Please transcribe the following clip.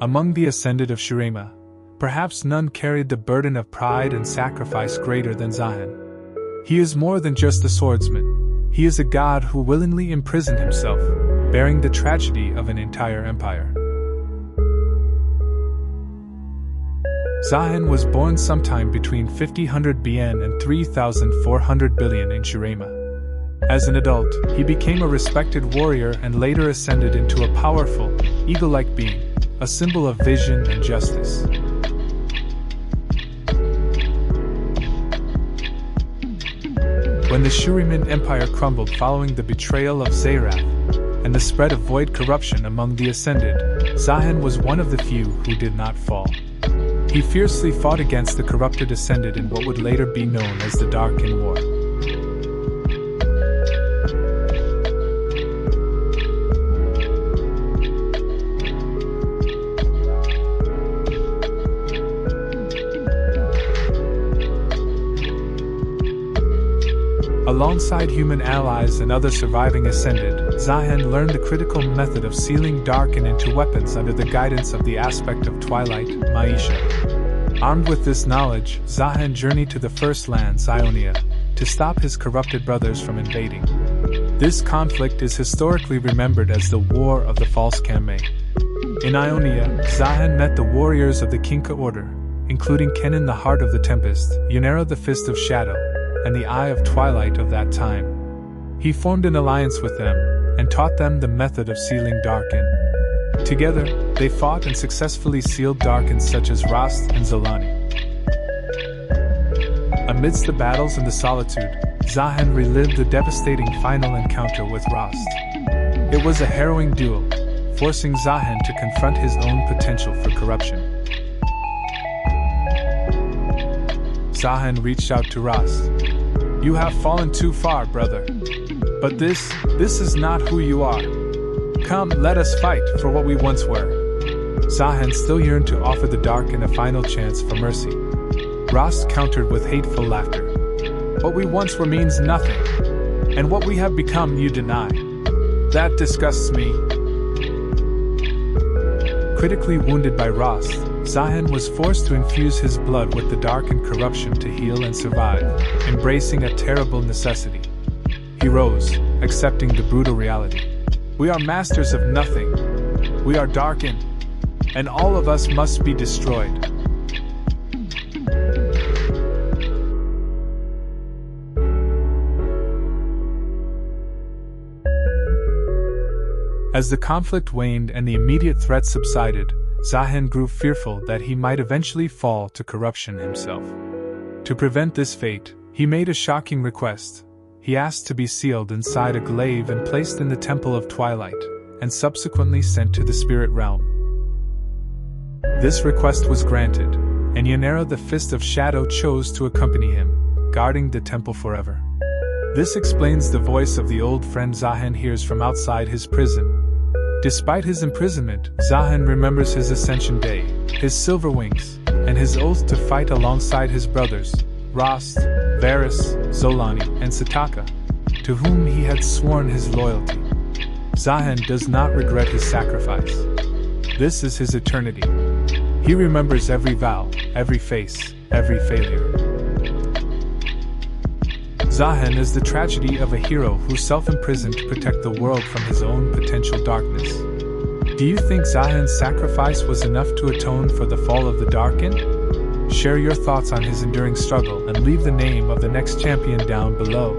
Among the Ascended of Shurima, perhaps none carried the burden of pride and sacrifice greater than Zaahen. He is more than just a swordsman. He is a god who willingly imprisoned himself, bearing the tragedy of an entire empire. Zaahen was born sometime between 5000 BN and 3400 billion in Shurima. As an adult, he became a respected warrior and later ascended into a powerful, eagle-like being, a symbol of vision and justice. When the Shuriman Empire crumbled following the betrayal of Zaahen and the spread of void corruption among the Ascended, Zaahen was one of the few who did not fall. He fiercely fought against the corrupted Ascended in what would later be known as the Darkin War. Alongside human allies and other surviving Ascended, Zaahen learned the critical method of sealing Darkin into weapons under the guidance of the aspect of Twilight, Maisha. Armed with this knowledge, Zaahen journeyed to the First Lands, Ionia, to stop his corrupted brothers from invading. This conflict is historically remembered as the War of the False Kayn. In Ionia, Zaahen met the warriors of the Kinkou Order, including Kayn the Heart of the Tempest, Yunera the Fist of Shadow, and the Eye of Twilight of that time. He formed an alliance with them, and taught them the method of sealing Darkin. Together, they fought and successfully sealed Darkins such as Rhaast and Zolani. Amidst the battles and the solitude, Zaahen relived the devastating final encounter with Rhaast. It was a harrowing duel, forcing Zaahen to confront his own potential for corruption. Zaahen reached out to Rhaast. "You have fallen too far, brother. But this is not who you are. Come, let us fight for what we once were." Zaahen still yearned to offer the Darkin a final chance for mercy. Rhaast countered with hateful laughter. "What we once were means nothing, and what we have become you deny. That disgusts me." Critically wounded by Rhaast, Zaahen was forced to infuse his blood with the Darkin corruption to heal and survive, embracing a terrible necessity. He rose, accepting the brutal reality. "We are masters of nothing. We are Darkin, and all of us must be destroyed." As the conflict waned and the immediate threat subsided, Zaahen grew fearful that he might eventually fall to corruption himself. To prevent this fate, he made a shocking request. He asked to be sealed inside a glaive and placed in the Temple of Twilight, and subsequently sent to the spirit realm. This request was granted, and Yunera the Fist of Shadow chose to accompany him, guarding the temple forever. This explains the voice of the old friend Zaahen hears from outside his prison. Despite his imprisonment, Zaahen remembers his ascension day, his silver wings, and his oath to fight alongside his brothers, Rhaast, Varys, Zolani, and Sataka, to whom he had sworn his loyalty. Zaahen does not regret his sacrifice. This is his eternity. He remembers every vow, every face, every failure. Zaahen is the tragedy of a hero who self-imprisoned to protect the world from his own potential darkness. Do you think Zaahen's sacrifice was enough to atone for the fall of the Darkin? Share your thoughts on his enduring struggle and leave the name of the next champion down below.